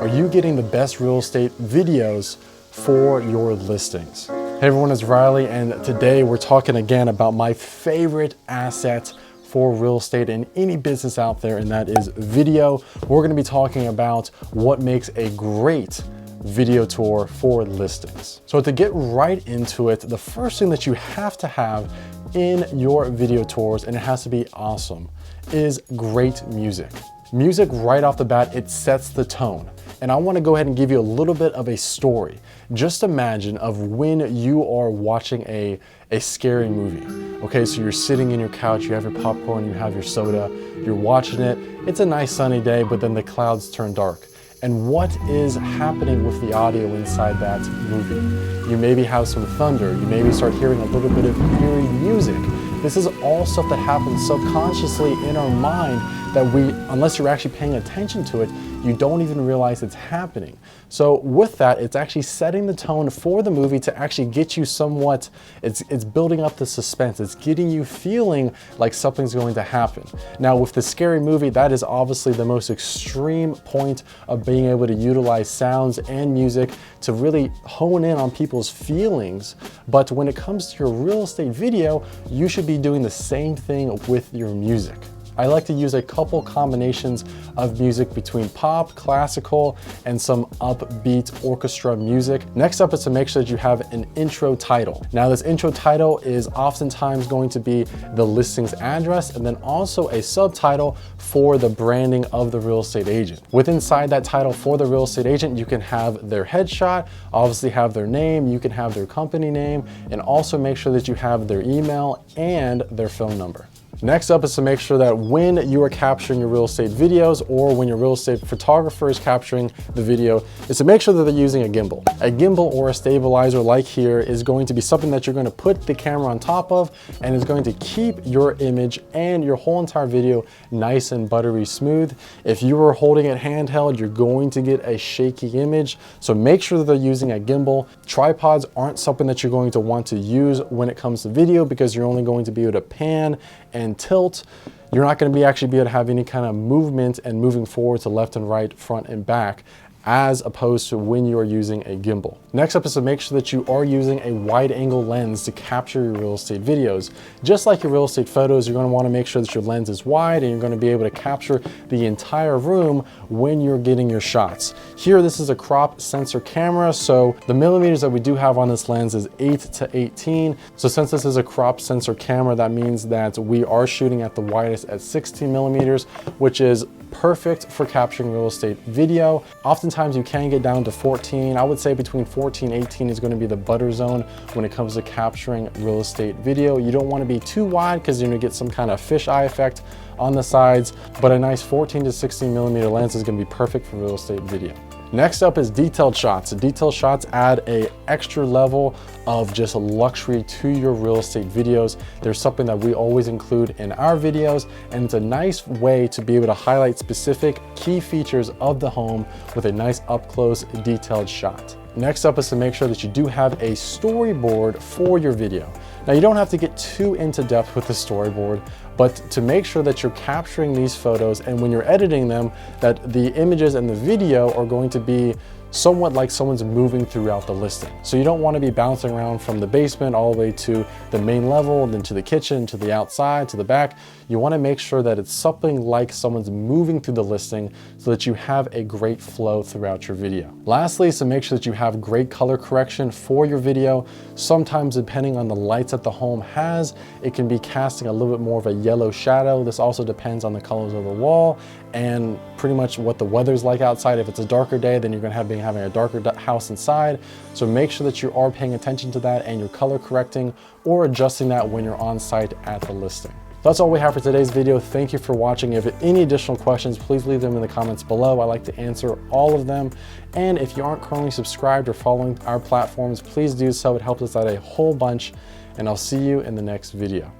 Are you getting the best real estate videos for your listings? Hey everyone, it's Riley, and today we're talking again about my favorite asset for real estate in any business out there, and that is video. We're gonna be talking about what makes a great video tour for listings. So to get right into it, the first thing that you have to have in your video tours, and it has to be awesome, is great music. Music right off the bat, it sets the tone. And I want to go ahead and give you a little bit of a story. Just imagine of when you are watching a scary movie. Okay, so you're sitting in your couch, you have your popcorn, you have your soda, you're watching it. It's a nice sunny day, but then the clouds turn dark. And what is happening with the audio inside that movie? You maybe have some thunder, you maybe start hearing a little bit of eerie music. This is all stuff that happens subconsciously in our mind that unless you're actually paying attention to it, you don't even realize it's happening. So with that, it's actually setting the tone for the movie to actually get you somewhat, it's building up the suspense. It's getting you feeling like something's going to happen. Now with the scary movie, that is obviously the most extreme point of being able to utilize sounds and music to really hone in on people's feelings. But when it comes to your real estate video, you should be doing the same thing with your music. I like to use a couple combinations of music between pop, classical, and some upbeat orchestra music. Next up is to make sure that you have an intro title. Now this intro title is oftentimes going to be the listing's address and then also a subtitle for the branding of the real estate agent. With inside that title for the real estate agent, you can have their headshot, obviously have their name, you can have their company name, and also make sure that you have their email and their phone number. Next up is to make sure that when you are capturing your real estate videos or when your real estate photographer is capturing the video, is to make sure that they're using a gimbal. A gimbal or a stabilizer like here is going to be something that you're going to put the camera on top of, and is going to keep your image and your whole entire video nice and buttery smooth. If you are holding it handheld, you're going to get a shaky image. So make sure that they're using a gimbal. Tripods aren't something that you're going to want to use when it comes to video because you're only going to be able to pan and tilt. You're not going to actually be able to have any kind of movement and moving forward to left and right, front and back, as opposed to when you are using a gimbal. Next up is to make sure that you are using a wide angle lens to capture your real estate videos. Just like your real estate photos, you're going to want to make sure that your lens is wide and you're going to be able to capture the entire room when you're getting your shots. Here, this is a crop sensor camera, so the millimeters that we do have on this lens is 8 to 18. So since this is a crop sensor camera, that means that we are shooting at the widest at 16 millimeters, which is perfect for capturing real estate video. Oftentimes you can get down to 14. I would say between 14 and 18 is going to be the butter zone when it comes to capturing real estate video. You don't want to be too wide because you're going to get some kind of fisheye effect on the sides, but a nice 14 to 16 millimeter lens is going to be perfect for real estate video. Next up is detailed shots. Detailed shots add an extra level of just luxury to your real estate videos. There's something that we always include in our videos, and it's a nice way to be able to highlight specific key features of the home with a nice up-close detailed shot. Next up is to make sure that you do have a storyboard for your video. Now you don't have to get too into depth with the storyboard, but to make sure that you're capturing these photos and when you're editing them, that the images and the video are going to be somewhat like someone's moving throughout the listing. So you don't want to be bouncing around from the basement all the way to the main level, and then to the kitchen, to the outside, to the back. You want to make sure that it's something like someone's moving through the listing so that you have a great flow throughout your video. Lastly is to make sure that you have great color correction for your video. Sometimes depending on the lights that the home has, it can be casting a little bit more of a yellow shadow. This also depends on the colors of the wall and pretty much what the weather's like outside. If it's a darker day, then you're going to be having a darker house inside. So make sure that you are paying attention to that and you're color correcting or adjusting that when you're on site at the listing. That's all we have for today's video. Thank you for watching. If you have any additional questions, please leave them in the comments below. I like to answer all of them. And if you aren't currently subscribed or following our platforms, please do so. It helps us out a whole bunch. And I'll see you in the next video.